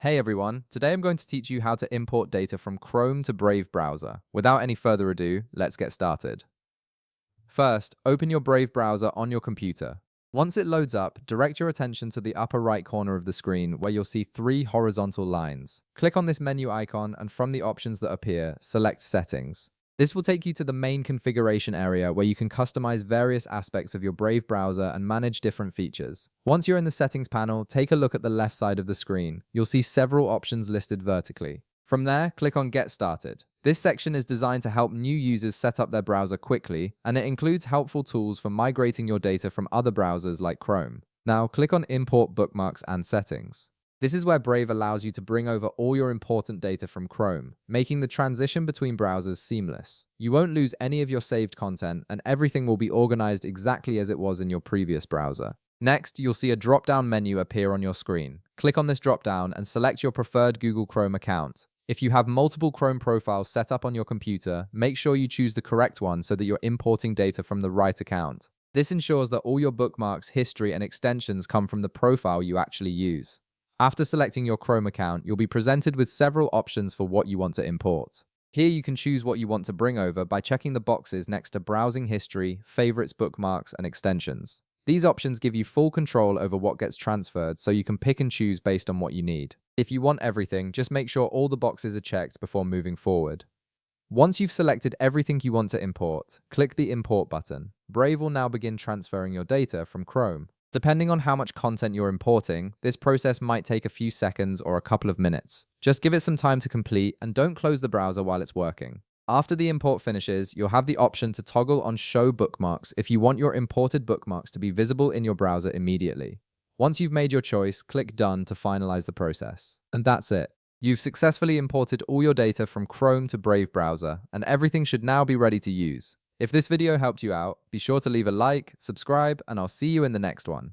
Hey everyone, today I'm going to teach you how to import data from Chrome to Brave browser. Without any further ado, let's get started. First, open your Brave browser on your computer. Once it loads up, direct your attention to the upper right corner of the screen where you'll see three horizontal lines. Click on this menu icon and from the options that appear, select Settings. This will take you to the main configuration area where you can customize various aspects of your Brave browser and manage different features. Once you're in the settings panel, take a look at the left side of the screen. You'll see several options listed vertically. From there, click on Get Started. This section is designed to help new users set up their browser quickly, and it includes helpful tools for migrating your data from other browsers like Chrome. Now, click on Import Bookmarks and Settings. This is where Brave allows you to bring over all your important data from Chrome, making the transition between browsers seamless. You won't lose any of your saved content, and everything will be organized exactly as it was in your previous browser. Next, you'll see a drop-down menu appear on your screen. Click on this drop-down and select your preferred Google Chrome account. If you have multiple Chrome profiles set up on your computer, make sure you choose the correct one so that you're importing data from the right account. This ensures that all your bookmarks, history, and extensions come from the profile you actually use. After selecting your Chrome account, you'll be presented with several options for what you want to import. Here you can choose what you want to bring over by checking the boxes next to Browsing History, Favorites, Bookmarks, and Extensions. These options give you full control over what gets transferred, so you can pick and choose based on what you need. If you want everything, just make sure all the boxes are checked before moving forward. Once you've selected everything you want to import, click the Import button. Brave will now begin transferring your data from Chrome. Depending on how much content you're importing, this process might take a few seconds or a couple of minutes. Just give it some time to complete and don't close the browser while it's working. After the import finishes, you'll have the option to toggle on Show Bookmarks if you want your imported bookmarks to be visible in your browser immediately. Once you've made your choice, click Done to finalize the process. And that's it. You've successfully imported all your data from Chrome to Brave browser, and everything should now be ready to use. If this video helped you out, be sure to leave a like, subscribe, and I'll see you in the next one.